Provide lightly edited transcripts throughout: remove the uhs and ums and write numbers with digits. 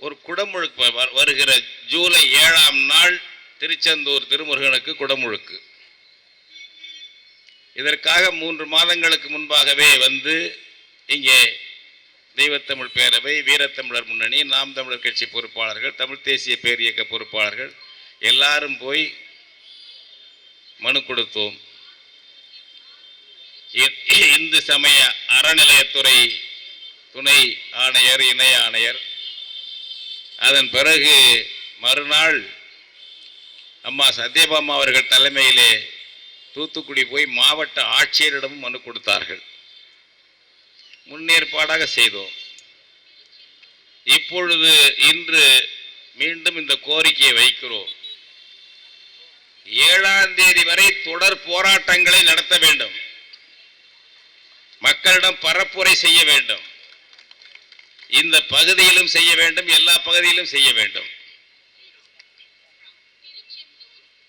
ஒரு குடமுழுக்கு வருகிற ஜூலை 7ஆம் நாள் திருச்செந்தூர் திருமுருகனுக்கு குடமுழுக்கு. இதற்காக 3 மாதங்களுக்கு முன்பாகவே வந்து இங்கே தெய்வத்தமிழ் பேரவை, வீரத்தமிழர் முன்னணி, நாம் தமிழர் கட்சி பொறுப்பாளர்கள், தமிழ் தேசிய பேரியக்க பொறுப்பாளர்கள் எல்லாரும் போய் மனு கொடுத்தோம். இந்து சமய அறநிலையத்துறை துணை ஆணையர், இணை ஆணையர், அதன் பிறகு மறுநாள் அம்மா சத்யபாமா அவர்கள் தலைமையிலே தூத்துக்குடி போய் மாவட்ட ஆட்சியரிடமும் மனு கொடுத்தார்கள். முன்னேற்பாடாக செய்தோம். இப்பொழுது இன்று மீண்டும் இந்த கோரிக்கையை வைக்கிறோம். 7ஆம் தேதி வரை தொடர் போராட்டங்களை நடத்த வேண்டும். மக்களிடம் பரப்புரை செய்ய வேண்டும். இந்த பகுதியிலும் செய்ய வேண்டும், எல்லா பகுதியிலும் செய்ய வேண்டும்.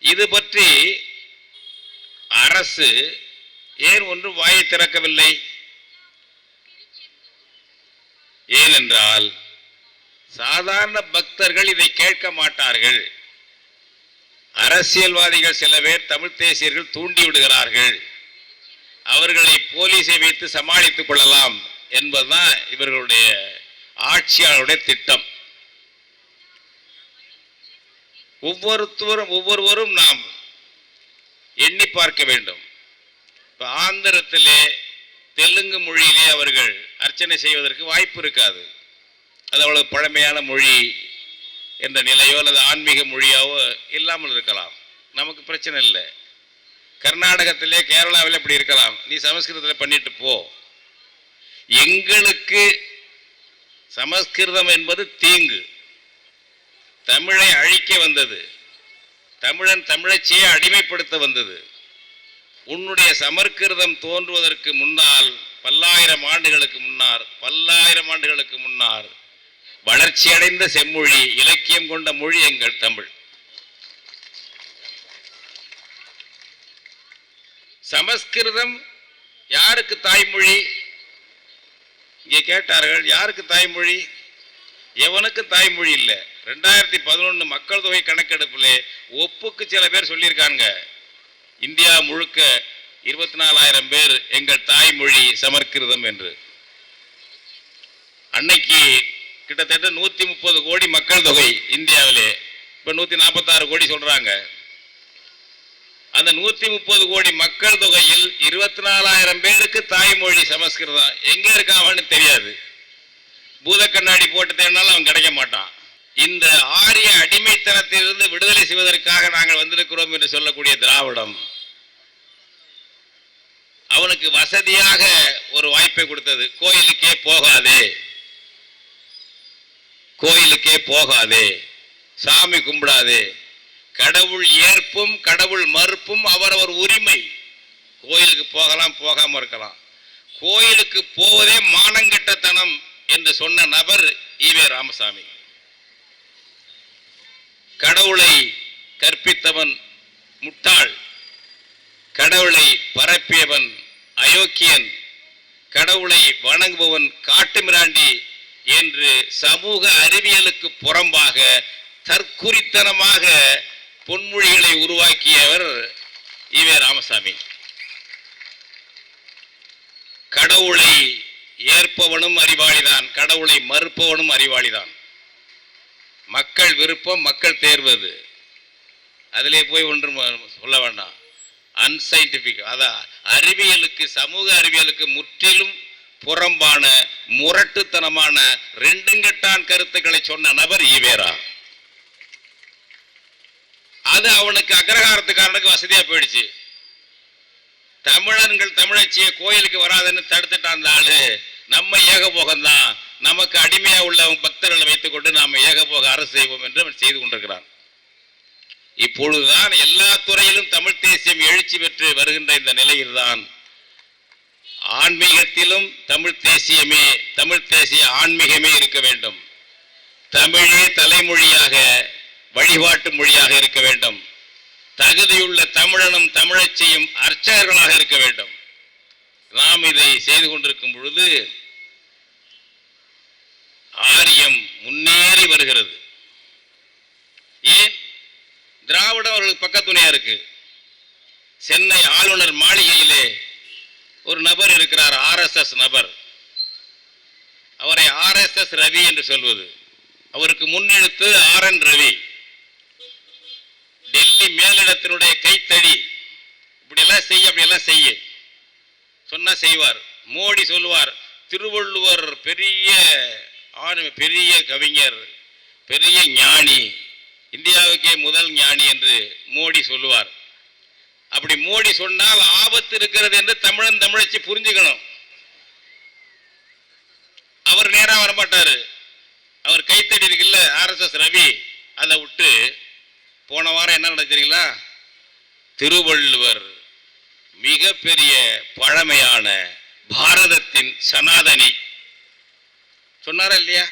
இது பற்றி அரசு ஏன் ஒன்றும் வாயை திறக்கவில்லை? ஏனென்றால் சாதாரண பக்தர்கள் இதை கேட்க மாட்டார்கள். அரசியல்வாதிகள் சில பேர் தமிழ் தேசியர்கள் தூண்டி விடுகிறார்கள். அவர்களை போலீஸை வைத்து சமாளித்துக் கொள்ளலாம் என்பதுதான் இவர்களுடைய ஆட்சியாளருடைய திட்டம். ஒவ்வொருவரும் நாம் எண்ணி பார்க்க வேண்டும். இப்போ ஆந்திரத்திலே தெலுங்கு மொழியிலே அவர்கள் அர்ச்சனை செய்வதற்கு வாய்ப்பு இருக்காது. அது அவ்வளவு பழமையான மொழி என்ற நிலையோ அல்லது ஆன்மீக மொழியாவோ இல்லாமல் இருக்கலாம். நமக்கு பிரச்சனை இல்லை. கர்நாடகத்திலே, கேரளாவில் இப்படி இருக்கலாம். நீ சமஸ்கிருதத்தில் பண்ணிட்டு போ. எங்களுக்கு சமஸ்கிருதம் என்பது தீங்கு. தமிழை அழிக்க வந்தது. தமிழன் தமிழச்சியை அடிமைப்படுத்த வந்தது. உன்னுடைய சமஸ்கிருதம் தோன்றுவதற்கு முன்னால் பல்லாயிரம் ஆண்டுகளுக்கு முன்னால் வளர்ச்சியடைந்த செம்மொழி, இலக்கியம் கொண்ட மொழி எங்கள் தமிழ். சமஸ்கிருதம் யாருக்கு தாய்மொழி? இங்கே கேட்டார்கள், யாருக்கு தாய்மொழி? எவனுக்கு தாய்மொழி இல்லை. 2011 மக்கள் தொகை கணக்கெடுப்பிலே ஒப்புக்கு சில பேர் சொல்லியிருக்காங்க, இந்தியா முழுக்க 24,000 பேர் எங்கள் தாய்மொழி சமஸ்கிருதம் என்று. அன்னைக்கு கிட்டத்தட்ட 130 கோடி மக்கள் தொகை இந்தியாவிலே. இப்போ 146 கோடி சொல்றாங்க. அந்த 130 கோடி மக்கள் தொகையில் 24,000 பேருக்கு தாய்மொழி சமஸ்கிருதம். எங்க இருக்கான்னு தெரியாது. பூத கண்ணாடி போட்டு தேடினாலும் அவன் கிடைக்க மாட்டான். இந்த ஆரிய அடிமைத்தனத்திலிருந்து விடுதலை செய்வதற்காக நாங்கள் வந்திருக்கிறோம் என்று சொல்லக்கூடிய திராவிடம் அவனுக்கு வசதியாக ஒரு வாய்ப்பை கொடுத்தது. கோயிலுக்கே போகாதே, சாமி கும்பிடாதே, கடவுள் ஏற்பும் கடவுள் மறுப்பும் அவரவர் உரிமை. கோயிலுக்கு போகலாம், போகாம இருக்கலாம். கோயிலுக்கு போவதே மானங்கெட்டத்தனம் என்று சொன்ன நபர் ஈவே ராமசாமி. கடவுளை கற்பித்தவன் முட்டாள், கடவுளை பரப்பியவன் அயோக்கியன், கடவுளை வணங்குபவன் காட்டுமிராண்டி என்று சமூக அறிவியலுக்கு புறம்பாக தற்குறித்தனமாக பொன்மொழிகளை உருவாக்கியவர் ஈவே ராமசாமி. கடவுளை ஏற்பவனும் அறிவாளிதான், கடவுளை மறுப்பவனும் அறிவாளிதான். மக்கள் விருப்பம், மக்கள் தேர்வது. அதிலே போய் ஒன்றும் சொல்ல வேண்டாம். அன்சைன்டிபிக், அதான் அறிவியலுக்கு, சமூக அறிவியலுக்கு முற்றிலும் புறம்பான முரட்டுத்தனமான ரெண்டுங்கட்டான் கருத்துக்களை சொன்ன நபர் ஈவேரா. அது அவனுக்கு அக்ரஹாரத்துக்காரனுக்கு வசதியா போயிடுச்சு. தமிழர்கள் தமிழச்சியை கோயிலுக்கு வராதுன்னு தடுத்துட்டான் அந்த ஆளு. நம்ம ஏகபோகம்தான், நமக்கு அடிமையா உள்ள பக்தர்களை வைத்துக் கொண்டு நாம ஏகபோக அரசு செய்வோம் என்று அவன் செய்து கொண்டிருக்கிறான். இப்பொழுதுதான் எல்லா துறையிலும் தமிழ் தேசியம் எழுச்சி பெற்று வருகின்ற இந்த நிலையில்தான் ஆன்மீகத்திலும் தமிழ் தேசியமே, தமிழ் தேசிய ஆன்மீகமே இருக்க வேண்டும். தமிழே தலைமொழியாக, வழிபாட்டு மொழியாக இருக்க வேண்டும். தகுதியுள்ள தமிழனும் தமிழச்சியும் அர்ச்சகர்களாக இருக்க வேண்டும். நாம் இதை செய்து கொண்டிருக்கும் பொழுது ஆரியம் முன்னேறி வருகிறது. சென்னை ஆளுநர் மாளிகையிலே ஒரு நபர் இருக்கிறார், RSS நபர். அவரை RSS ரவி என்று சொல்வது. அவருக்கு முன்னெழுத்து RN ரவி. டெல்லி மேலிடத்தினுடைய கைத்தடி. இப்படியெல்லாம் செய்ய, அப்படியெல்லாம் செய்ய சொன்னா செய்வார். மோடி சொல்லுவார், திருவள்ளுவர் பெரிய பெரிய கவிஞர், பெரிய ஞானி, இந்தியாவுக்கே முதல் ஞானி என்று மோடி சொல்லுவார். அப்படி மோடி சொன்னால் ஆபத்து இருக்கிறது என்று தமிழன் தமிழச்சி புரிஞ்சுக்கணும். அவர் நேரா வரமாட்டாரு. அவர் கைத்தடி இருக்குல்ல RSS ரவி, அதை விட்டு போன வாரம் என்ன நடக்கிறீங்களா, திருவள்ளுவர் மிகப்பெரிய பழமையான பாரதத்தின் சனாதனி சொன்னாரா இல்லையா?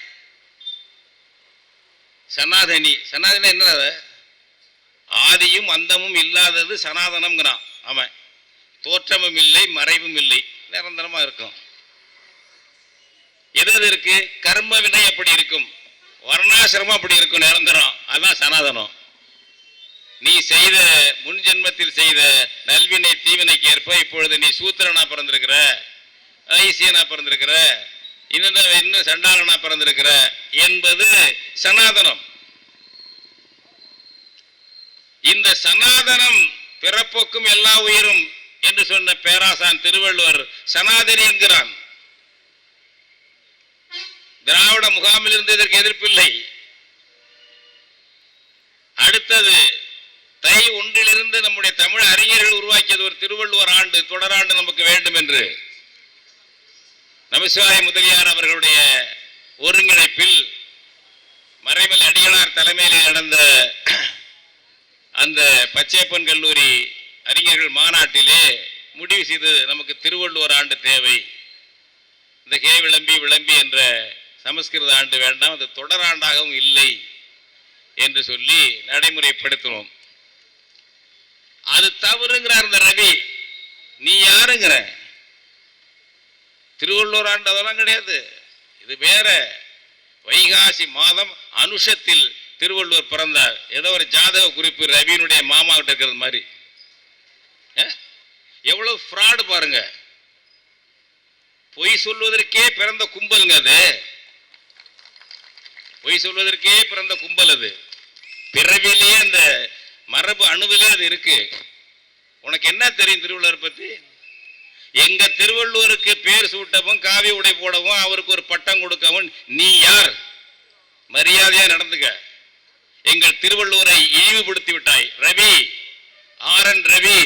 சனாதனி, சனாதனி என்ன? ஆதியும் அந்தமும் இல்லாதது சனாதனம்ங்கிறான் அவன். தோற்றமும் இல்லை, மறைவும் இல்லை, நிரந்தரமா இருக்கும். எது இருக்கு? கர்ம வினை அப்படி இருக்கும், வர்ணாசிரமம் அப்படி இருக்கும், நிரந்தரம். அதான் சனாதனம். நீ செய்த முன் ஜென்மத்தில் செய்த நல்வினை தீவினைக்கு ஏற்ப இப்பொழுது நீ சூத்திரனா பிறந்திருக்கிற, ஐசியனா பிறந்திருக்கிற, இன்னும் சண்டாளனா பிறந்திருக்கிற என்பது சனாதனம். இந்த சனாதனம் பிறப்போக்கும் எல்லா உயிரும் என்று சொன்ன பேராசான் திருவள்ளுவர் சனாதனி என்கிறான். திராவிட முகாமில் இருந்து இதற்கு எதிர்ப்பில்லை. அடுத்தது தை ஒன்றிலிருந்து நம்முடைய தமிழ் அறிஞர்கள் உருவாக்கியது ஒரு திருவள்ளுவர் ஆண்டு, தொடராண்டு நமக்கு வேண்டும் என்று நமசிவாய முதலியார் அவர்களுடைய ஒருங்கிணைப்பில் மறைமலை அடிகளார் தலைமையில் நடந்த அந்த பச்சையப்பன் கல்லூரி அறிஞர்கள் மாநாட்டிலே முடிவு செய்தது, நமக்கு திருவள்ளுவர் ஆண்டு தேவை. இந்த கே விளம்பி விளம்பி என்ற சமஸ்கிருத ஆண்டு வேண்டாம், அது தொடராண்டாகவும் இல்லை என்று சொல்லி நடைமுறைப்படுத்தினோம். அது தவறுங்கிறார் இந்த ரவி. நீ யாருங்கிற? திருவள்ளுவர் ஆண்டு அதெல்லாம் கிடையாது, இது வேற. வைகாசி மாதம் அனுஷத்தில் திருவள்ளுவர் பிறந்தார். ஏதோ ஒரு ஜாதக குறிப்பு ரவியினுடைய மாமா கிட்ட இருக்கிறது மாதிரி. எவ்வளவு ஃப்ராடு பாருங்க. பொய் சொல்வதற்கே பிறந்த கும்பலுங்க அது. பொய் சொல்வதற்கே பிறந்த கும்பல் அது. பிறவிலேயே அந்த மரபு அணுவிலே அது இருக்கு. உனக்கு என்ன தெரியும் திருவள்ளுவர் பத்தி? எங்க திருவள்ளுவருக்கு பேர் சூட்டவும் காவி உடை போடவும் அவருக்கு ஒரு பட்டம் கொடுக்கவும் நீ யார்? மரியாதையா நடந்துக்க. எங்கள் திருவள்ளுவரை இழிவுபடுத்தி விட்டாய் ரவி. RN ரவி,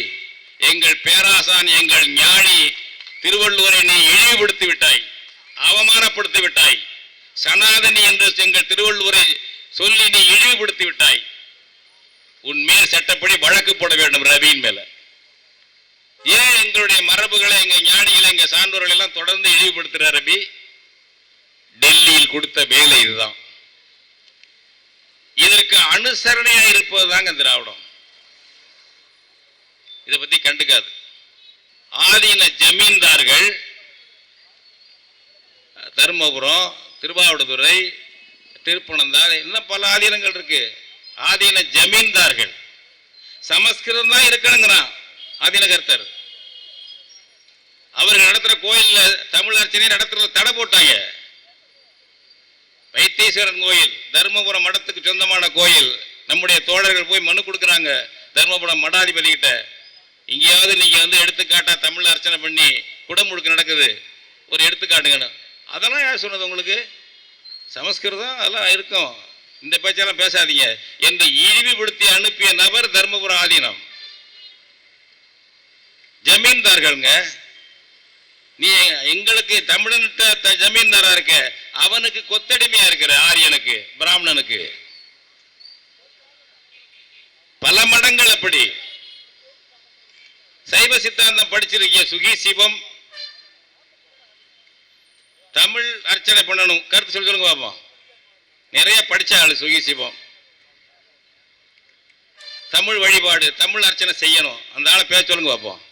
எங்கள் பேராசான், எங்கள் ஞானி திருவள்ளுவரை நீ இழிவுபடுத்தி விட்டாய், அவமானப்படுத்தி விட்டாய். சனாதனி என்று எங்கள் திருவள்ளுவரை சொல்லி நீ இழிவுபடுத்தி விட்டாய். உன்மேல் சட்டப்படி வழக்கு போட வேண்டும் ரவியின் மேல. ஏன் எங்களுடைய மரபுகளை, எங்க ஞானிகளை, எங்க சான்றோர்கள் எல்லாம் தொடர்ந்து இழிவுபடுத்துற ரவி? டெல்லியில் கொடுத்த வேலை இதுதான். இதற்கு அனுசரணையா இருப்பதுதாங்க திராவிடம். இதை பத்தி கண்டுக்காது. ஆதீன ஜமீன்தார்கள் தருமபுரம், திருவாவடுதுறை, திருப்பனந்தாள், இன்னும் பல ஆதீனங்கள் இருக்கு. ஆதீன ஜமீன்தார்கள் சமஸ்கிருதம் தான் இருக்கணுங்கிறான் ஆதீனகர்த்தர். அவர்கள் நடத்துற கோயில்ல தமிழ் அர்ச்சனை நடத்துறது தடை போட்டாங்க. வைத்தீஸ்வரன் கோயில் தர்மபுரம் மடத்துக்கு சொந்தமான கோயில். நம்முடைய தோழர்கள் போய் மனு கொடுக்குறாங்க தர்மபுரம் மடாதிபதி கிட்ட. இங்கேயாவது நீங்க எடுத்துக்காட்டா தமிழ் அர்ச்சனை பண்ணி குடமுழுக்கு நடக்குது, ஒரு எடுத்துக்காட்டுங்க. அதெல்லாம் யார் சொன்னது உங்களுக்கு? சமஸ்கிருதம் அதெல்லாம் இருக்கும், இந்த பேச்செல்லாம் பேசாதீங்க என்று இழிவுபடுத்தி அனுப்பிய நபர் தர்மபுரம் ஆதீனம். ஜமீன்தார்கள்ங்க. நீ எங்களுக்கு தமிழன்ட்ட ஜமீன்தாரா இருக்க, அவனுக்கு கொத்தடிமையா இருக்கிற ஆரியனுக்கு, பிராமணனுக்கு. பல மடங்கள் அப்படி. சைவ சித்தாந்தம் படிச்சிருக்கிய சுகி சிவம் தமிழ் அர்ச்சனை பண்ணணும் கருத்து சொல்லுங்க பாப்போம். நிறைய படிச்ச ஆளு சுகி சிவம். தமிழ் வழிபாடு, தமிழ் அர்ச்சனை செய்யணும், அந்த ஆளை பேச சொல்லுங்க பாப்போம்.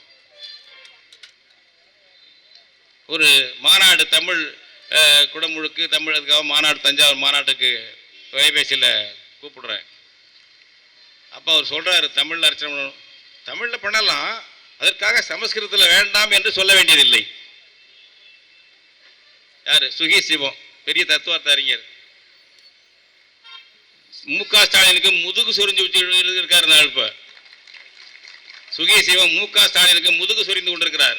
ஒரு மாநாடு தமிழ் குடமுழுக்கு தமிழதுக்காக மாநாடு, தஞ்சாவூர் மாநாட்டுக்கு தொலைபேசியில் கூப்பிடுறேன். அப்போ அவர் சொல்றாரு தமிழ் அர்ச்சனை பண்ணணும். தமிழில் பண்ணலாம், அதற்காக சமஸ்கிருதத்தில் வேண்டாம் என்று சொல்ல வேண்டியதில்லை. யாரு? சுகி சிவம், பெரிய தத்துவார்த்த அறிஞர். மு.க. ஸ்டாலினுக்கு முதுகு சொரிஞ்சு இருக்காரு. இப்ப சுகி சிவம் மு.க. ஸ்டாலினுக்கு முதுகு சொரிந்து கொண்டிருக்கிறார்.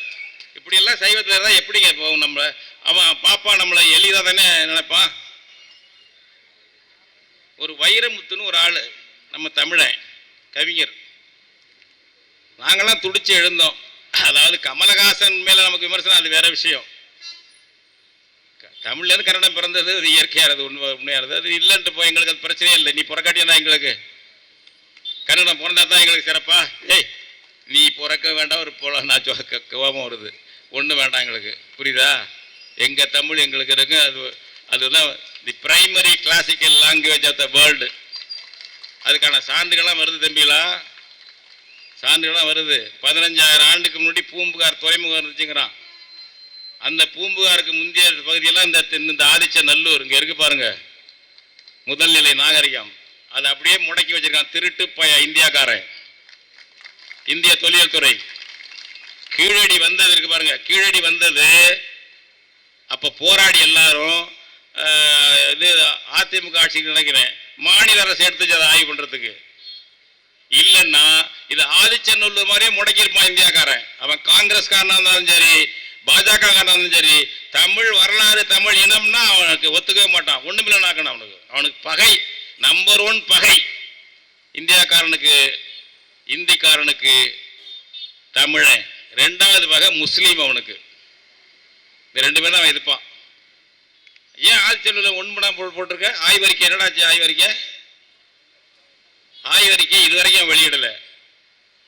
இப்படி எல்லாம் சைவத்தில் இருந்தால் எப்படிங்க போகும்? நம்ம அவன் பாப்பா நம்மளை எளிதாக தானே நினைப்பான். ஒரு வைரமுத்துன்னு ஒரு ஆள், நம்ம தமிழன் கவிஞர், நாங்களாம் துடிச்சு எழுந்தோம். அதாவது கமலஹாசன் மேலே நமக்கு விமர்சனம், அது வேற விஷயம். தமிழ்லேருந்து கன்னடம் பிறந்தது அது இயற்கையானது, உண்மையானது. அது இல்லைன்ட்டு போய் எங்களுக்கு அது பிரச்சனையே இல்லை. நீ புறக்காட்டியா தான் எங்களுக்கு கன்னடம் பிறந்தா தான் எங்களுக்கு சிறப்பா? ஏய், நீ பிறக்க வேண்டாம், ஒரு போல நான் கோபம் வருது, ஒன்றும் வேண்டாம் எங்களுக்கு, புரியுதா? எங்கள் தமிழ் எங்களுக்கு இருக்கு. அதுதான் the primary classical language of the world. அதுக்கான சான்றுகள்லாம் வருது தம்பிகளா, சான்றுகள்லாம் வருது. 15,000 ஆண்டுக்கு முன்னாடி பூம்புகார் துறைமுகம் இருந்துச்சுங்கிறான். அந்த பூம்புகாருக்கு முந்தைய பகுதியெல்லாம் இந்த ஆதிச்ச நல்லூர் இங்கே இருக்கு பாருங்க, முதல் நிலை நாகரிகம். அதை அப்படியே முடக்கி வச்சிருக்கான் திருட்டு பய இந்தியாக்காரன். இந்திய தொழில் துறை கீழடி வந்தது இருக்கு பாருங்க. கீழடி வந்தது அப்ப போராடி எல்லாரும் இது அதிமுக ஆட்சிக்கு நினைக்கிறேன், மாநில அரசு எடுத்துச்சு அதை ஆய்வு பண்றதுக்கு. இல்லைன்னா இது ஆதிச்சநல்லூர் மாதிரியே முடக்கியிருப்பான் இந்தியாக்காரன். அவன் காங்கிரஸ்காரனா இருந்தாலும் சரி, பாஜக இருந்தாலும் சரி, தமிழ் வரலாறு தமிழ் இனம்னா அவனுக்கு ஒத்துக்கவே மாட்டான். ஒண்ணுமில்லனாக்கணும் அவனுக்கு பகை, நம்பர் 1 பகை இந்தியாக்காரனுக்கு, இந்திக்காரனுக்கு தமிழன். 2வது பகை முஸ்லீம் அவனுக்கு. இந்த 2 பேரும் அவன் எதிர்ப்பான். ஏன் ஆதிச்சநல்லூர் ஒன்பதா போட்டிருக்க? ஆய்வறிக்கை என்னடாச்சு? ஆய்வறிக்கை இதுவரைக்கும் வெளியிடல.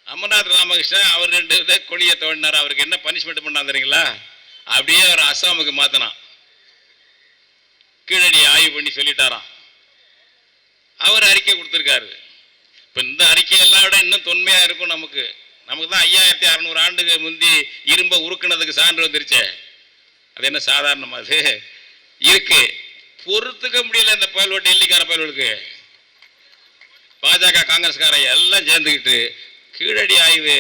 அமர்நாத் ராமகிருஷ்ணன் அவர் 2 கொடியை தோண்டினார். அவருக்கு என்ன பனிஷ்மெண்ட் பண்ணா தெரியுங்களா? அப்படியே அவர் அஸ்ஸாமுக்கு மாத்தினான். கீழடி ஆய்வு பண்ணி சொல்லிட்டாராம். அவர் அறிக்கை கொடுத்திருக்காரு. இப்ப இந்த அறிக்கையெல்லாம் விட இன்னும் தொன்மையா இருக்கும். நமக்கு தான் 5600 ஆண்டுக்கு முந்தி இரும்ப உருக்குனதுக்கு சான்று வந்துருச்சே. அது என்ன சாதாரணமா? அது இருக்கு, பொறுத்துக்க முடியல இந்த பயல்வ டெல்லிக்கார பயல்வலுக்கு. பாஜக காங்கிரஸ்கார எல்லாம் சேர்ந்துக்கிட்டு கீழடி ஆய்வு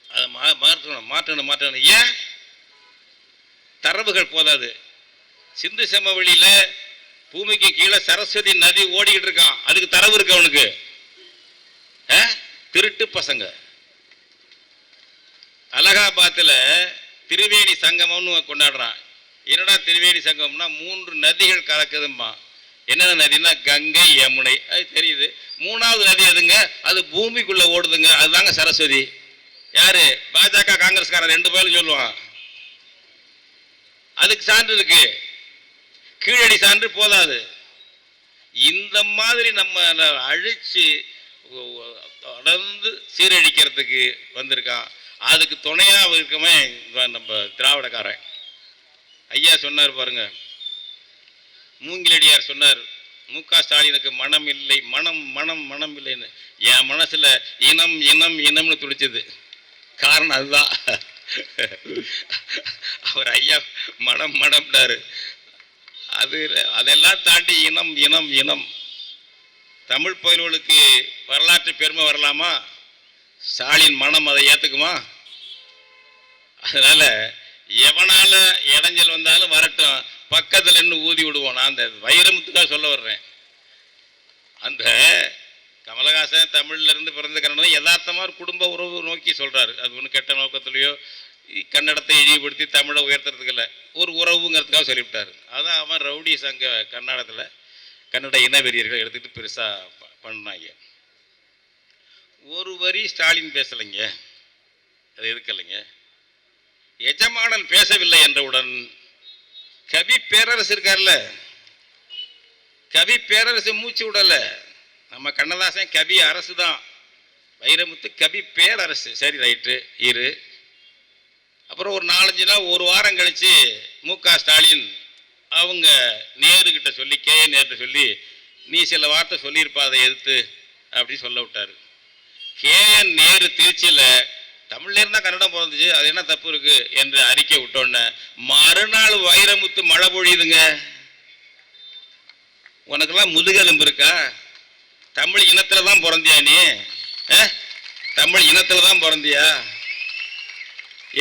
அதை மாற்றணும். ஏன்? தரவுகள் போதாது. சிந்து சமவெளியில பூமிக்கு கீழே சரஸ்வதி நதி ஓடிக்கிட்டு இருக்கான், அதுக்கு தரவு இருக்கு அவனுக்கு. திருட்டு பசங்க. அலகாபாத்தில் திரிவேணி சங்கமம்னு கொண்டாடுறான். என்னடா திரிவேணி சங்கம்னா 3 நதிகள் கலக்குதுமா. என்னென்ன நதினா கங்கை, யமுனை, அது தெரியுது. 3வது நதி எதுங்க? அது பூமிக்குள்ள ஓடுதுங்க, அதுதாங்க சரஸ்வதி. யாரு? பாஜக காங்கிரஸ்காரன் 2 பேரும் சொல்லுவான். அதுக்கு சான்று இருக்கு. கீழடி சான்று போதாது. இந்த மாதிரி நம்ம அழிச்சு தொடர்ந்து சீரழிக்கிறதுக்கு வந்திருக்கான். அதுக்கு துணையா இருக்கமே நம்ம திராவிடக்காரன். ஐயா சொன்னார் பாருங்க, மூங்கிலடியார் சொன்னார், மு.க. ஸ்டாலினுக்கு மனம் இல்லை, மனம் இல்லைன்னு. என் மனசுல இனம்னு துடிச்சது. காரணம் அதுதான். அவர் ஐயா மனம்னாரு. அதெல்லாம் தாண்டி இனம். தமிழ் பயிர்களுக்கு வரலாற்று பெருமை வரலாமா? ஸ்டாலின் மனம் அதை ஏத்துக்குமா? அதனால எவனால இடைஞ்சல் வந்தாலும் வரட்டும், பக்கத்தில் நின்று ஊதி விடுவோம். நான் அந்த வைரமுத்துக்காக சொல்ல வர்றேன். அந்த கமலஹாசன் தமிழ்ல இருந்து பிறந்த கன்னடம் யதார்த்தமா ஒரு குடும்ப உறவு நோக்கி சொல்றாரு. அது ஒன்றும் கெட்ட நோக்கத்திலேயோ கன்னடத்தை இழிவுபடுத்தி தமிழை உயர்த்துறதுக்கு இல்லை, ஒரு உறவுங்கிறதுக்காக சொல்லிவிட்டாரு. அதான் அவன் ரவுடி சங்க கர்நாடகத்தில் கன்னட இனவெறியர்கள் எடுத்துக்கிட்டு பெருசா பண்ணாங்க. ஒரு வரி ஸ்டாலின் பேசலைங்க, அது எதுக்கலைங்க. எஜமானன் பேசவில்லை என்றவுடன் கவி பேரரசு இருக்கார்ல, கவி பேரரசு மூச்சு விடல. நம்ம கண்ணதாசன் கவி அரசு தான், வைரமுத்து கவி பேரரசு. சரி, ரைட்டு இரு. அப்புறம் ஒரு 4-5 நாள், ஒரு வாரம் கழிச்சு மு.க. ஸ்டாலின் அவங்க நேருகிட்ட சொல்லி, நேருகிட்ட சொல்லி, நீ சில வார்த்தை சொல்லியிருப்பா, அதை எதிர்த்து அப்படி சொல்ல விட்டாரு. நேரு திருச்சியில் தமிழ்ல இருந்தா கன்னடம் பிறந்துச்சு, அது என்ன தப்பு இருக்கு என்று அறிக்கை விட்டோன்னு மறுநாள் வைரமுத்து மழை பொழியுதுங்க. உனக்கெல்லாம் முதுகெலும்பு இருக்கா? தமிழ் இனத்துல தான் பிறந்தியா நீ? தமிழ் இனத்துல தான் பிறந்தியா?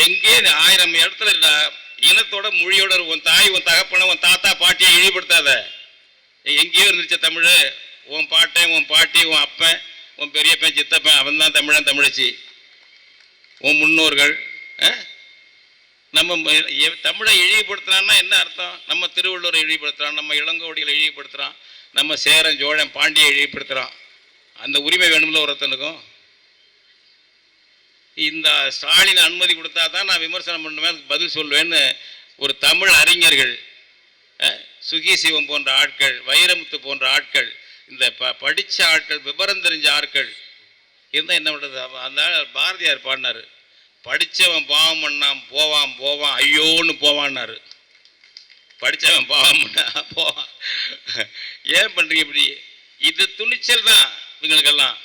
எங்கே 1000 இடத்துல இனத்தோட மொழியோட உன் தாய் உன் தகப்பன உன் தாத்தா பாட்டியை இழிவுபடுத்தாத. எங்கேயோ இருந்துச்ச தமிழ். உன் பாட்டன் உன் பாட்டி உன் அப்பன் உன் பெரியப்பன் சித்தப்பன் அவன் தான் தமிழன் தமிழச்சி. உன் முன்னோர்கள் நம்ம தமிழை இழிவுபடுத்துறான்னா என்ன அர்த்தம்? நம்ம திருவள்ளுவரை இழிவுபடுத்துறான், நம்ம இளங்கோடிகளை இழிவுபடுத்துறான், நம்ம சேரன் சோழன் பாண்டியை இழிவுபடுத்துறான். அந்த உரிமை வேணும்ல ஒருத்தனுக்கும். இந்த ஸ்டாலின் அனுமதி கொடுத்தா தான் நான் விமர்சனம் பண்ணுவேன், பதில் சொல்வேன்னு ஒரு தமிழ் அறிஞர்கள், சுகி சிவம் போன்ற ஆட்கள், வைரமுத்து போன்ற ஆட்கள், இந்த படித்த ஆட்கள், விவரம் தெரிஞ்ச ஆட்கள் இருந்தால் என்ன பண்ணுறது? அந்த பாரதியார் பாடினார், படித்தவன் பாவம் பண்ணான் போவான் போவான் ஐயோன்னு போவான்னாரு. படித்தவன் பாவம் பண்ணா போவான். ஏன் பண்ணுறீங்க இப்படி? இது துணிச்சல் தான் இவங்களுக்கெல்லாம்.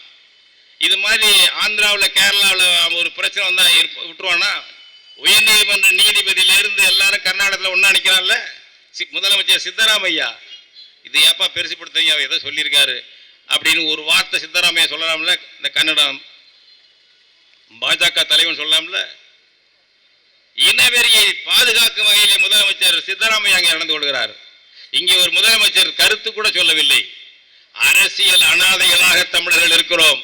இது மாதிரி ஆந்திராவில் கேரளாவில் ஒரு பிரச்சனை வந்தால் விட்டுருவானா? உயர்நீதிமன்ற நீதிபதியிலிருந்து எல்லாரும் கர்நாடகத்தில் ஒன்றா நிற்கிறான்ல முதலமைச்சர் சித்தராமையா. இது ஏப்பா பெருசுப்படுத்துறீங்க, அவர் எதோ சொல்லியிருக்காரு அப்படின்னு ஒரு வார்த்தை சித்தராமையா சொல்லலாம்ல? இந்த கன்னடம் பாஜக தலைவன் சொல்லலாம்ல? இனவெறியை பாதுகாக்கும் வகையிலே முதலமைச்சர் சித்தராமையா அங்கே நடந்து கொள்கிறார். இங்கே ஒரு முதலமைச்சர் கருத்து கூட சொல்லவில்லை. அரசியல் அனாதைகளாக தமிழர்கள் இருக்கிறோம்.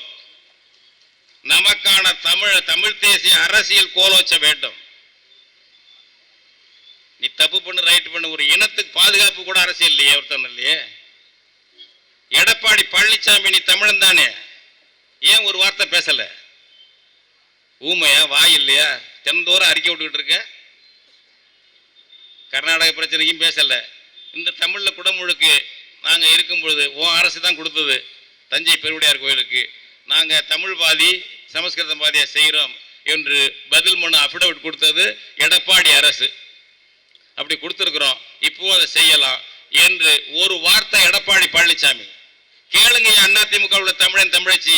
நமக்கான தமிழ் தேசிய அரசியல் கோலோச்ச வேண்டும். நீ தப்பு பண்ணு ரைட் பண்ணு, ஒரு இனத்துக்கு பாதுகாப்பு கூட அரசியல் இல்லையே ஒருத்தன் இல்லையே. எடப்பாடி பழனிசாமி நீ தமிழன் தானே, ஏன் ஒரு வார்த்தை பேசல? ஊமையா, வாய் இல்லையா? தினந்தோறும் அறிக்கை விட்டுக்கிட்டு இருக்க. கர்நாடக பிரச்சனைக்கும் பேசல. இந்த தமிழ்ல குடமுழுக்கு நாங்க இருக்கும் பொழுது உன் அரசு தான் கொடுத்தது தஞ்சை பெருவுடையார் கோயிலுக்கு. நாங்கள் தமிழ் பாதி சமஸ்கிருதம் பாதியை செய்கிறோம் என்று பதில் மனு அஃபிடவிட் கொடுத்தது எடப்பாடி அரசு. அப்படி கொடுத்துருக்குறோம், இப்பவும் அதை செய்யலாம் என்று ஒரு வார்த்தை எடப்பாடி பழனிசாமி. கேளுங்க அதிமுக தமிழன் தமிழச்சி,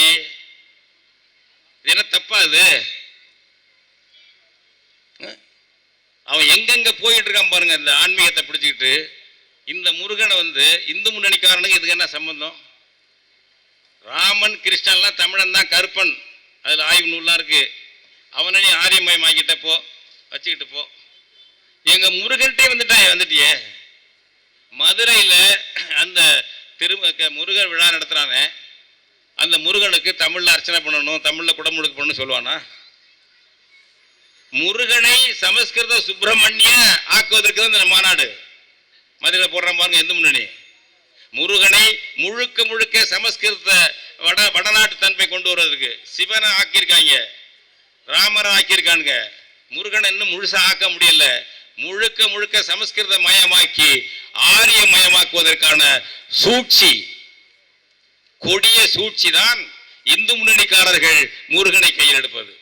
என்ன தப்பா அது? அவன் எங்கெங்க போயிட்டு இருக்கான் பாருங்க, இந்த ஆன்மீகத்தை பிடிச்சிக்கிட்டு. இந்த முருகனை இந்து முன்னணிக்காரனுக்கு இதுக்கு என்ன சம்பந்தம்? ராமன் கிருஷ்ணன்லாம் தமிழன் தான், கருப்பன் அதில் ஆய்வு நூல்லாம் இருக்கு. அவனை நீ ஆரியமயம் ஆக்கிட்ட போ, வச்சுக்கிட்டு போ. எங்க முருகன்ட்டே வந்துட்டியே. மதுரையில் அந்த முருகன் விழா நடத்துறாங்க. அந்த முருகனுக்கு தமிழ்ல அர்ச்சனை பண்ணணும், தமிழ்ல குடமுழுக்கு பண்ணணும் சொல்லுவானா? முருகனை சமஸ்கிருத சுப்பிரமணிய ஆக்குவதற்கு தான் இந்த மாநாடு மதுரையில் போடுறான் பாருங்க இந்து முன்னணி. முருகனை முழுக்க முழுக்க சமஸ்கிருத வடநாட்டு தன்மை கொண்டு வருவதற்கு சிவனை ஆக்கியிருக்காங்க, ராமரை ஆக்கியிருக்காங்க. முருகனை இன்னும் முழுசா ஆக்க முடியல. முழுக்க முழுக்க சமஸ்கிருத மயமாக்கி ஆரிய மயமாக்குவதற்கான சூழ்ச்சி, கொடிய சூழ்ச்சி தான் இந்து முன்னணிக்காரர்கள் முருகனை கையில் எடுப்பது.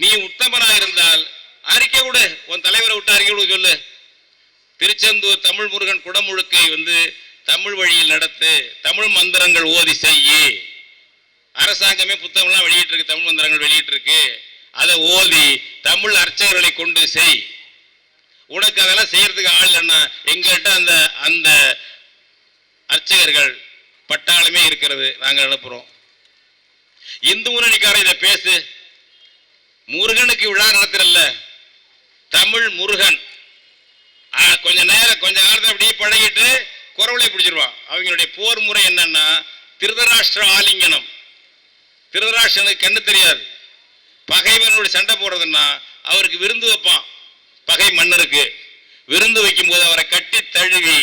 நீ உத்தமனா இருந்தால் அறிக்கை கொடு, உன் தலைவரை விட்டு அறிக்கை கொடு, சொல்லு. திருச்செந்தூர் தமிழ் முருகன் குடமுழுக்கை தமிழ் வழியில் நடத்து, தமிழ் மந்திரங்கள் ஓதி செய்ய. அரசாங்கமே புத்தகம்லாம் வெளியிட்டு இருக்கு, தமிழ் மந்திரங்கள் வெளியிட்டு இருக்கு. அதை ஓதி தமிழ் அர்ச்சகர்களை கொண்டு செய். உனக்கு அதெல்லாம் செய்யறதுக்கு ஆள் இல்லைன்னா எங்கள்கிட்ட அந்த அந்த அர்ச்சகர்கள் பட்டாளமே இருக்கிறது, நாங்கள் அனுப்புறோம். இந்து முன்னணிக்காரர் இதை பேசு. முருகனுக்கு விழா நடத்துறல்ல, தமிழ் முருகன் கொஞ்ச காலத்தை அப்படியே பழகிட்டு குறவளை பிடிச்சிருவான். அவங்களுடைய போர் முறை என்னன்னா திருதராஷ்டிர ஆலிங்கனம். திருதராஷ்டிரனுக்கு கண்ணு தெரியாது. பகைவனுடைய சண்டை போடுறதுன்னா அவருக்கு விருந்து வைப்பான். பகை மன்னருக்கு விருந்து வைக்கும் போது அவரை கட்டி தழுவி,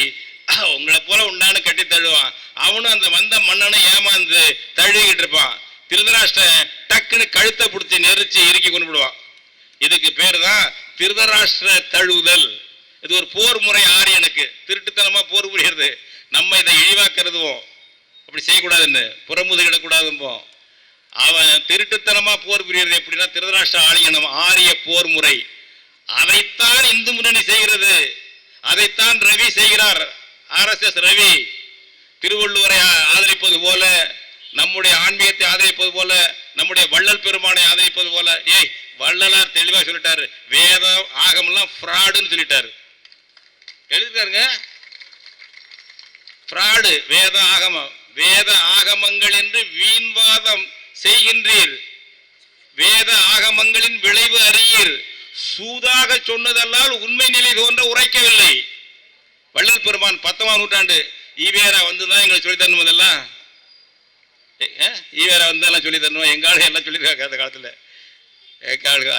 உங்களை போல உண்டானு கட்டி தழுவான். அவனும் அந்த வந்த மன்னனும் ஏமாந்து தழுவிக்கிட்டு இருப்பான். திருதராஷ்டிரன் டக்குன்னு கழுத்தை பிடிச்சி நெரிச்சு இறுக்கி கொண்டு விடுவான். இதுக்கு பேர் தான் திருதராஷ்டிர தழுவுதல். இது ஒரு போர் முறை. ஆரியனுக்கு திருட்டுத்தனமா போர் புரியுறது. நம்ம இதை இழிவாக்குறதுவோம், அப்படி செய்யக்கூடாதுன்னு புறமுதுகிடக்கூடாதும்போம். அவன் திருட்டுத்தனமா போர் புரியுறது எப்படின்னா திருதராஷ்டிர ஆலிங்கனம், ஆரிய போர் முறை. அதைத்தான் இந்து முன்னணி செய்கிறது, அதைத்தான் ரவி செய்கிறார். RSS ரவி திருவள்ளுவரை ஆதரிப்பது போல, நம்முடைய ஆன்மீகத்தை ஆதரிப்பது போல, நம்முடைய வள்ளல் பெருமானை ஆதரிப்பது போல. ஏய், வள்ளலார் தெளிவா சொல்லிட்டாரு, வேதம் ஆகமெல்லாம் ஃப்ராடுன்னு சொல்லிட்டாரு. எழுதிட்டாருங்க, ஃப்ராடு வேத ஆகமம். வேத ஆகமங்கள் என்று வீண்வாதம் செய்கின்றீர், வேத ஆகமங்களின் விளைவு அறியீர், சூதாக சொன்னதல்லால் உண்மை நிலை தோன்ற உரைக்கவில்லை. வள்ளல் பெருமான் 19ஆம் நூற்றாண்டு ஈவேரா வந்துதான் எங்களுக்கு சொல்லி தரணும். அதெல்லாம் ஈவேரா வந்தெல்லாம் சொல்லி தரணும். எங்காலும் எல்லாம் சொல்லியிருக்காங்க அந்த காலத்தில்.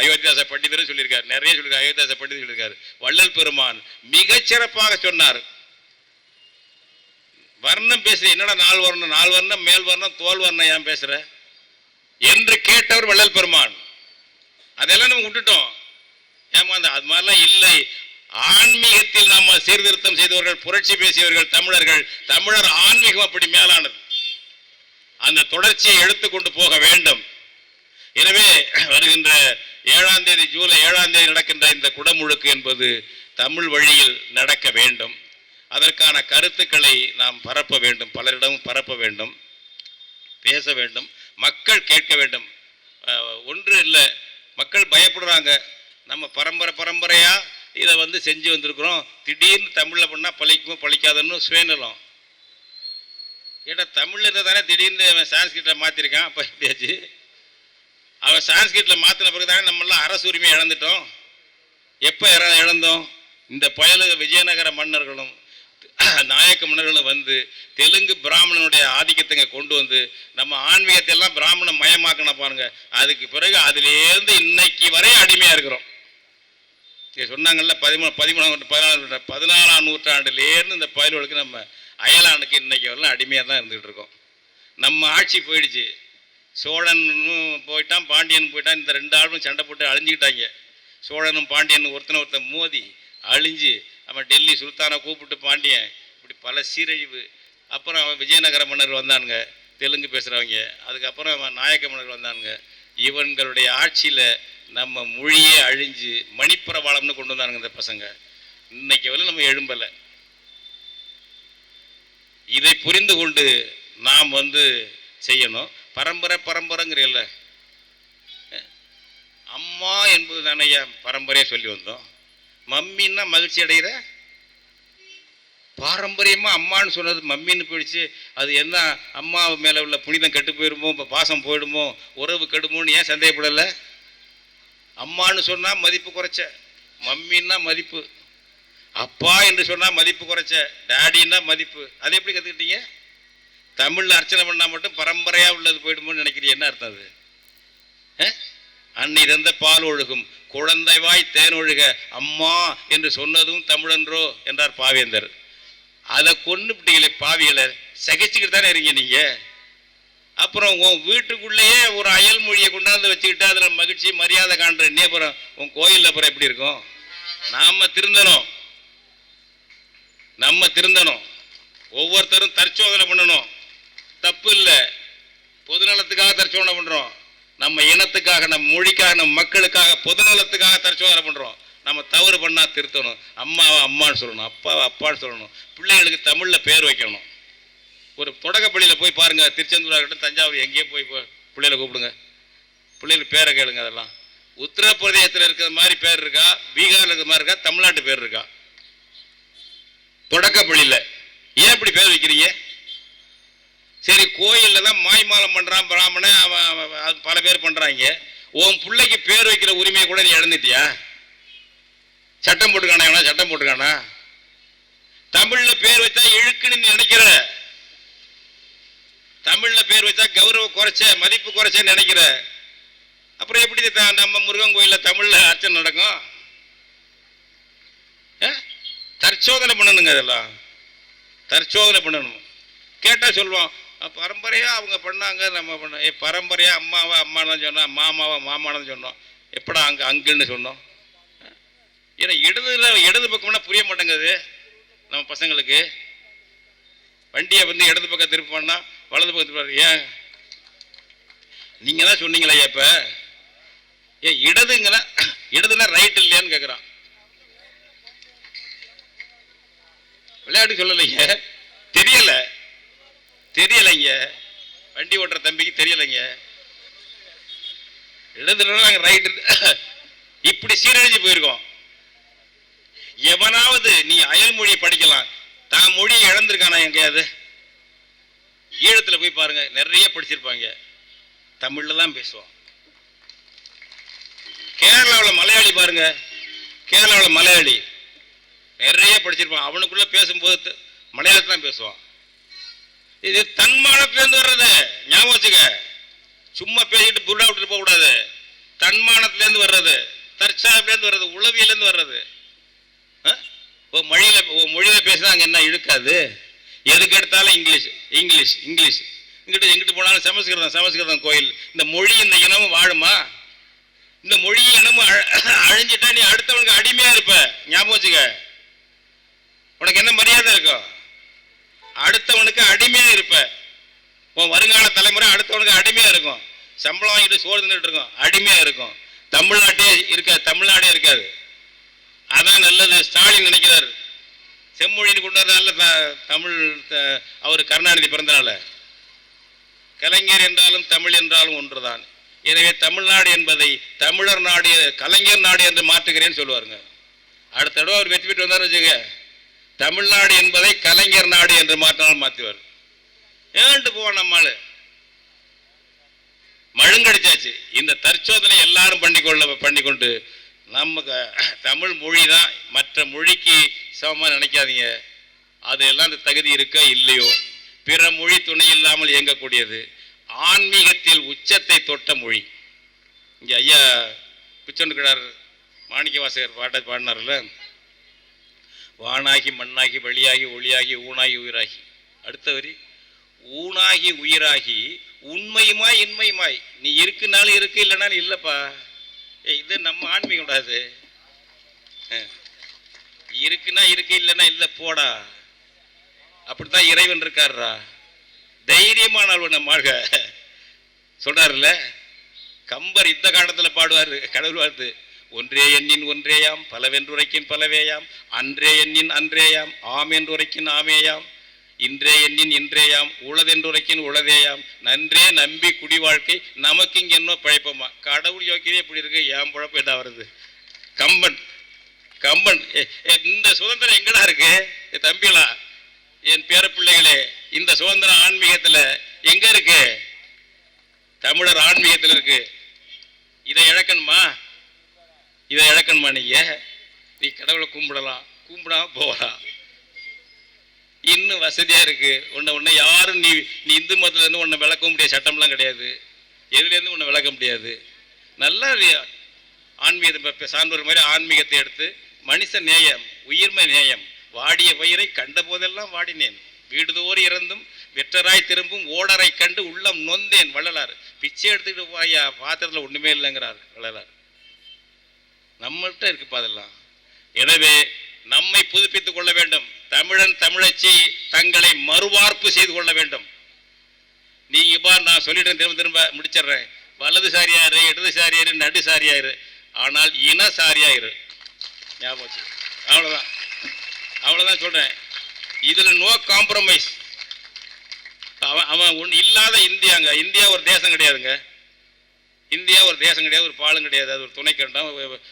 அயோத்தியாச பண்டிதரும் சொல்லியிருக்காரு, நிறைய சொல்லியிருக்காரு. அயோத்தியாச பண்டிதர் சொல்லியிருக்காரு. வள்ளல் பெருமான் மிகச்சிறப்பாக சொன்னார். வர்ணம் பேசுற என்னடா 4 வர்ணம், 4 வர்ணம் மேல் வர்ணம் தோல் வர்ணம் ஏன் பேசுற என்று கேட்டவர் வள்ளல் பெருமான். அதெல்லாம் நம்ம விட்டுட்டோம். ஏமாந்த அது மாதிரிலாம் இல்லை. ஆன்மீகத்தில் நம்ம சீர்திருத்தம் செய்தவர்கள், புரட்சி பேசியவர்கள் தமிழர்கள். தமிழர் ஆன்மீகம் அப்படி மேலானது. அந்த தொடர்ச்சியை எடுத்துக்கொண்டு போக வேண்டும். எனவே வருகின்ற 7ஆம் தேதி, ஜூலை 7ஆம் தேதி நடக்கின்ற இந்த குடமுழுக்கு என்பது தமிழ் வழியில் நடக்க வேண்டும். அதற்கான கருத்துக்களை நாம் பரப்ப வேண்டும், பலரிடமும் பரப்ப வேண்டும், பேச வேண்டும், மக்கள் கேட்க வேண்டும். ஒன்று இல்லை, மக்கள் பயப்படுறாங்க. நம்ம பரம்பரையா இதை செஞ்சு வந்திருக்கிறோம், திடீர்னு தமிழில் பண்ணால் பழிக்குமோ பழிக்காதுன்னு சுயநலம். ஏன்னா தமிழில் இருந்தால் தானே திடீர்னு அவன் சான்ஸ்கிரிட்டில் மாற்றிருக்கான். அப்போ எப்படியாச்சு அவன் சான்ஸ்கிரிட்டில் மாற்றின பிறகு தானே நம்மளாம் அரசு உரிமையை இழந்துட்டோம். எப்போ இழந்தோம்? இந்த புயல் விஜயநகர மன்னர்களும் நாயக்க மன்னர்களும் தெலுங்கு பிராமணனுடைய ஆதிக்கத்தை கொண்டு நம்ம ஆன்மீகத்தை எல்லாம் பிராமண மயமாக்கணும் பாருங்க. அதுக்கு பிறகு அதிலேருந்து இன்னைக்கு வரை அடிமையா இருக்கிறோம். சொன்னாங்கல்ல 14ஆம் நூற்றாண்டுலேருந்து இந்த பயல்களுக்கு நம்ம அயலானுக்கு இன்னைக்கு வரலாம் அடிமையாக தான் இருந்துகிட்டு இருக்கோம். நம்ம ஆட்சி போயிடுச்சு. சோழன் போயிட்டான், பாண்டியன் போயிட்டான். இந்த 2 ஆளும் சண்டை போட்டு அழிஞ்சுக்கிட்டாங்க. சோழனும் பாண்டியன் ஒருத்தன் மோதி அழிஞ்சு அவன் டெல்லி சுல்தானை கூப்பிட்டு பாண்டியன் இப்படி பல சீரழிவு. அப்புறம் அவன் விஜயநகர மன்னர் வந்தானுங்க, தெலுங்கு பேசுகிறவங்க. அதுக்கப்புறம் அவன் நாயக்க மன்னர் வந்தானுங்க. இவன்களுடைய ஆட்சியில் நம்ம மொழியே அழிஞ்சு மணிப்பிரவாளம்னு கொண்டு வந்தானுங்க இந்த பசங்க. இன்னைக்கு வரை நம்ம எழும்பலை. இதை புரிந்து கொண்டு நாம் செய்யணும். பரம்பரைங்கிறல்ல, அம்மா என்பது தானே பரம்பரையாக சொல்லி வந்தோம். மம்மின்னா மகிழ்ச்சி அடைகிற, பாரம்பரியமா அம்மான்னு சொன்னது மம்மின்னு போயிடுச்சு. அது என்ன அம்மா மேல உள்ள புனிதம் கெட்டு போயிடுமோ, பாசம் போயிடுமோ, உறவு கெடுமோன்னு ஏன் சந்தேகப்படலை? அம்மான்னு சொன்னா மதிப்பு குறைச்ச, மம்மின்னா மதிப்பு, அப்பா என்று சொன்னா மதிப்பு குறைச்ச, டாடின்னா மதிப்பு. அதை எப்படி கத்துக்கிட்டீங்க? தமிழ்ல அர்ச்சனை பண்ணா மட்டும் பரம்பரையா உள்ளது போயிடுமோன்னு நினைக்கிறீங்க. என்ன அர்த்தம் அது? அன்னை தந்த பால் ஒழுகும், குழந்தைவாய் தேன் ஒழுக, அம்மா என்று சொன்னதும் தமிழன்றோ என்றார் பாவேந்தர். அதை கொண்டுபிட்டீங்களே பாவிகளை, சகிச்சுக்கிட்டு தானே இருங்க நீங்க. அப்புறம் உன் வீட்டுக்குள்ளேயே ஒரு அயல் மொழியை கொண்டாந்து வச்சுக்கிட்டு அதுல மகிழ்ச்சி மரியாதை காண்ற நீ அப்புறம் உன் கோயில்ல அப்புறம் எப்படி இருக்கும்? நாம திருந்தணும். ஒவ்வொருத்தரும் தற்சோதனை பண்ணணும். தப்பு இல்லை, பொதுநலத்துக்காக தற்சோதனை பண்றோம். நம்ம இனத்துக்காக, நம்ம மொழிக்காக, நம்ம மக்களுக்காக, பொதுநலத்துக்காக தற்சோதனை பண்றோம். நம்ம தவறு பண்ணா திருத்தணும். அம்மாவை அம்மான்னு சொல்லணும், அப்பாவை அப்பான்னு சொல்லணும். பிள்ளைகளுக்கு தமிழ்ல பேர் வைக்கணும். ஒரு தொடக்கப்பள்ளியில் போய் பாருங்க, திருச்செந்தூரா இருக்கட்டும், தஞ்சாவூர், எங்கேயே போய் பிள்ளைகளை கூப்பிடுங்க, பிள்ளைகளுக்கு பேரை கேளுங்க. அதெல்லாம் உத்தரப்பிரதேசத்தில் இருக்கிற மாதிரி பேர் இருக்கா, பீகார்ல இருக்கிற மாதிரி இருக்கா, தமிழ்நாட்டு பேர் இருக்கா? தொடக்கப்பள்ளியில் ஏன் இப்படி பேர் வைக்கிறீங்க? சரி, கோயில்ல தான் மாய்மாலம் பண்றான் பிராமணன், அவன் பல பேர் பண்றாங்க. உன் பிள்ளைக்கு பேர் வைக்கிற உரிமையை கூட நீ இழந்துட்டியா? சட்டம் போட்டுக்கானா? சட்டம் போட்டுக்கானா? தமிழ்ல பேர் வச்சா இழுக்குன்னு நீ நினைக்கிற, தமிழ்ல பேர் வச்சா கௌரவ குறைச்ச, மதிப்பு குறைச்ச நினைக்கிற. அப்புறம் எப்படி நம்ம முருகன் கோயில்ல தமிழ்ல அர்ச்சனை நடக்கும்? தற்சோதனை பண்ணணுங்க. அதெல்லாம் தற்சோதனை பண்ணணும். கேட்டா சொல்லுவோம், பரம்பரையா அவங்க பண்ணாங்க, நம்ம பண்ண. பரம்பரையா அம்மாவை அம்மானு சொன்னோம், மாமாவை மாமானு சொன்னோம். எப்படா அங்குன்னு சொன்னோம்? ஏன்னா இடது பக்கம்னா புரிய மாட்டேங்குது நம்ம பசங்களுக்கு. வண்டியை இடது பக்கம் திருப்பான்னா வலது பக்கத்து. ஏன் நீங்க தான் சொன்னீங்களா? இப்ப ஏன் இடதுன்னா ரைட் இல்லையான்னு கேக்குறான். விளையாட்டு சொல்லலைங்க, தெரியலைங்க. வண்டி ஓட்டுற தம்பிக்கு தெரியலைங்க. இடதுல நாங்க ரைட் இப்படி சீரழிஞ்சு போயிருக்கோம். எவனாவது நீ அயல் மொழியை படிக்கலாம், தான் மொழியை இழந்திருக்கானா எங்கேயாவது? ஈழத்துல போய் பாருங்க, நிறைய படிச்சிருப்பாங்க, தமிழ்ல தான் பேசுவோம். கேரளாவில் மலையாளி பாருங்க, கேரளாவில் மலையாளி நிறைய படிச்சிருப்பான். அவனுக்குள்ள பேசும்போது மலையாளத்தில் தான் பேசுவான். இது தன்மானத்திலேருந்து வர்றது, ஞாபகம் வச்சுக்க. சும்மா பேசிட்டு புருடா விட்டுட்டு போக கூடாது. தன்மானத்திலேருந்து வர்றது, தற்சார்பிலேருந்து வர்றது, உளவியலேருந்து வர்றது. மொழியில பேசினா அங்கே என்ன இழுக்காது? எதுக்கு எடுத்தாலும் இங்கிலீஷ் இங்கிலீஷ் இங்கிலீஷ். எங்கிட்டு போனாலும் சமஸ்கிருதம் கோயில். இந்த மொழி இந்த இனமும் வாழுமா? இந்த மொழி இனமும் அழிஞ்சிட்டா நீ அடுத்தவனுக்கு அடிமையா இருப்ப. ஞாபகம் வச்சுக்க. உனக்கு என்ன மரியாதை இருக்கும்? அடுத்தவனுக்கு அடிமையா இருப்ப. உன் வருங்கால தலைமுறை அடுத்தவனுக்கு அடிமையா இருக்கும். சம்பளம் வாங்கிட்டு சோறு தின்னுட்டு இருக்கும், அடிமையா இருக்கும். தமிழ்நாடே இருக்காது. அதான் நல்லது. ஸ்டாலின் நினைக்கிறார் செம்மொழின்னு கொண்டு வரதால தமிழ். அவர் கருணாநிதி பிறந்தனால. கலைஞர் என்றாலும் தமிழ் என்றாலும் ஒன்றுதான். எனவே தமிழ்நாடு என்பதை தமிழர் நாடு, கலைஞர் நாடு என்று மாற்றுகிறேன்னு சொல்லுவாருங்க. அடுத்த தடவை அவர் வெற்றி பெற்று வந்தார் வச்சுங்க, தமிழ்நாடு என்பதை கலைஞர் நாடு என்று மாற்றினாலும் மாற்றுவார். ஏன்ட்டு போவோம் நம்மால் மழுங்கடிச்சாச்சு. இந்த தற்சோதனை எல்லாரும் பண்ணிக்கொண்டு நமக்கு தமிழ் மொழி தான் மற்ற மொழிக்கு சமமாக நினைக்காதீங்க. அதெல்லாம் அந்த தகுதி இருக்கா இல்லையோ, பிற மொழி துணை இல்லாமல் இயங்கக்கூடியது. ஆன்மீகத்தில் உச்சத்தை தொட்ட மொழி. இங்கே ஐயா பிச்சொண்டுக்கிறார் மாணிக்க வாசகர் பாட்டை பாடினார்ல, வானாகி மண்ணாகி வழியாகி ஒளியாகி ஊனாகி உயிராகி. அடுத்த வரி, ஊனாகி உயிராகி உண்மையுமாய் இன்மையுமாய். நீ இருக்குனாலும் இருக்கு, இல்லைனாலும் இல்லைப்பா. இது நம்ம ஆன்மீகம் கூடாது. இருக்குன்னா இருக்கு, இல்லைன்னா இல்லை போடா. அப்படித்தான் இறைவன் இருக்காருடா. தைரியமானவன் நம்மாழ்க சொல்றாருல்ல. கம்பர் இந்த காலத்தில் பாடுவார் கடவுள் வாழ்த்து. ஒன்றே எண்ணின் ஒன்றேயாம், பலவென்றுரைக்கின் பலவேயாம், அன்றே எண்ணின் அன்றேயாம், ஆம் என்றுரைக்கின் ஆமேயாம், இன்றே எண்ணின் இன்றேயாம், உளதென்றுரைக்கின் உளதேயாம், நன்றே நம்பி குடி வாழ்க்கை நமக்கு இங்க என்ன பழைப்போமா. கடவுள் யோக்கியதே இப்படி இருக்கு, ஏன் பழப்பம் என்ன வருது? கம்பன் இந்த சுதந்திரம் எங்கடா இருக்கு தம்பிகளா, என் பேர பிள்ளைகளே? இந்த சுதந்திரம் ஆன்மீகத்துல எங்க இருக்கு? தமிழர் ஆன்மீகத்தில் இருக்கு. இதை இழக்கணுமா? நீ கடவுளை கும்பிடாம போகலாம். இன்னும் வசதியா இருக்கு. உன்னை யாரும் நீ இந்து மதத்துல இருந்து உன்னை விளக்க முடியாது. சட்டம்லாம் கிடையாது. எதுல இருந்து உன்னை விளக்க முடியாது. நல்லா ஆன்மீக சான்றோர் மாதிரி ஆன்மீகத்தை எடுத்து மனுஷ நேயம், உயிர்மை நேயம். வாடிய பயிரை கண்ட போதெல்லாம் வாடினேன், வீடுதோறு இறந்தும் வெற்றராய் திரும்பும் ஓடரை கண்டு உள்ளம் நொந்தேன். வள்ளலார். பிச்சை எடுத்துக்கிட்டு வாயா, பாத்திரத்தில் ஒண்ணுமே இல்லைங்கிறார் வள்ளலார். நம்மள்கிட்ட இருக்குப்பா அதெல்லாம். எனவே நம்மை புதுப்பித்துக் கொள்ள வேண்டும். தமிழன் தமிழச்சி தங்களை மறுவார்ப்பு செய்து கொள்ள வேண்டும். நீங்க நான் சொல்லிட்டேன், திரும்ப முடிச்சிடுறேன். வலதுசாரியாரு, இடதுசாரியாரு, நடுசாரியாரு, ஆனால் இனசாரியாயிரு. ஞாபகம். அவ்வளவுதான் சொல்றேன். இதுல நோ காம்ப்ரமைஸ். அவன் இல்லாத இந்தியாங்க. இந்தியா ஒரு தேசம் கிடையாதுங்க. இந்தியா ஒரு தேசம் கிடையாது, ஒரு பாலும் கிடையாது. அது ஒரு துணைக்கண்டம்,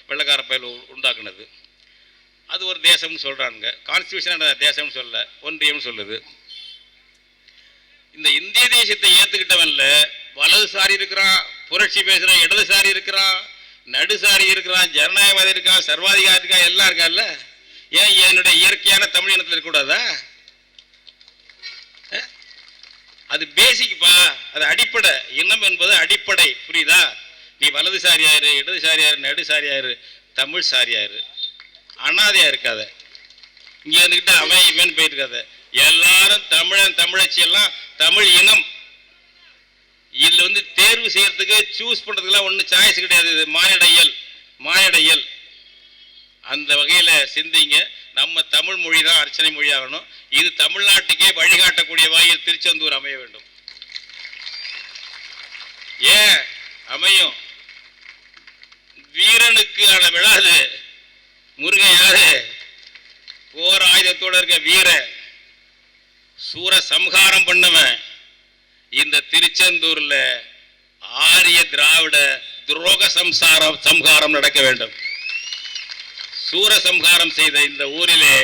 வெள்ளக்கார பயில் உண்டாக்குனது. அது ஒரு தேசம்னு சொல்றாங்க. கான்ஸ்டியூஷன் தேசம்னு சொல்ல, ஒன்றியம்னு சொல்லுது. இந்த இந்திய தேசத்தை ஏத்துக்கிட்டவன்ல வலதுசாரி இருக்கிறான், புரட்சி பேசுறான், இடதுசாரி இருக்கிறான், நடுசாரி இருக்கிறான், ஜனநாயகவாதி இருக்கான், சர்வாதிகாரி இருக்கான், எல்லாம் இருக்கான்ல. ஏன் என்னுடைய இயற்கையான தமிழ் இனத்தில் இருக்கக்கூடாதா? அது பேசிக்ப்பா, அது அடிப்படை. இனம் என்பது அடிப்படை, புரியுதா? நீ வலதுசாரியாயிரு, இடதுசாரியாயிரு, நடுசாரியாயிரு, தமிழ் சாரியாயிரு. அனாதையா இருக்காத. இங்க இருந்துகிட்ட அவன் இவன் போயிட்டு இருக்காத. எல்லாரும் தமிழன் தமிழச்சி எல்லாம் தமிழ் இனம். இதுல தேர்வு செய்யறதுக்கு சூஸ் பண்றதுக்குலாம் ஒன்றும் சாய்ஸ் கிடையாது. இது மானிடையல். அந்த வகையில சிந்திங்க. நம்ம தமிழ் மொழி தான் அர்ச்சனை மொழியாகணும். இது தமிழ்நாட்டுக்கே வழிகாட்டக்கூடிய வகையில் திருச்செந்தூர் அமைய வேண்டும். ஏன் அமையும்? வீரனுக்கு விழாது. முருகன் யாரு? போர் ஆயுதத்தோட இருக்க வீர சூர சம்ஹாரம் பண்ணவன். இந்த திருச்செந்தூர்ல ஆரிய திராவிட துரோக சம்ஹாரம் நடக்க வேண்டும். சூரசம்ஹாரம் செய்த இந்த ஊரிலே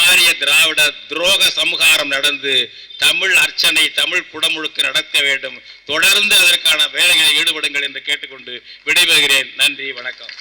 ஆரிய திராவிட துரோக சம்ஹாரம் நடந்து தமிழ் அர்ச்சனை, தமிழ் குடமுழுக்கு நடக்க வேண்டும். தொடர்ந்து அதற்கான வேலைகளை ஈடுபடுங்கள் என்று கேட்டுக்கொண்டு விடைபெறுகிறேன். நன்றி, வணக்கம்.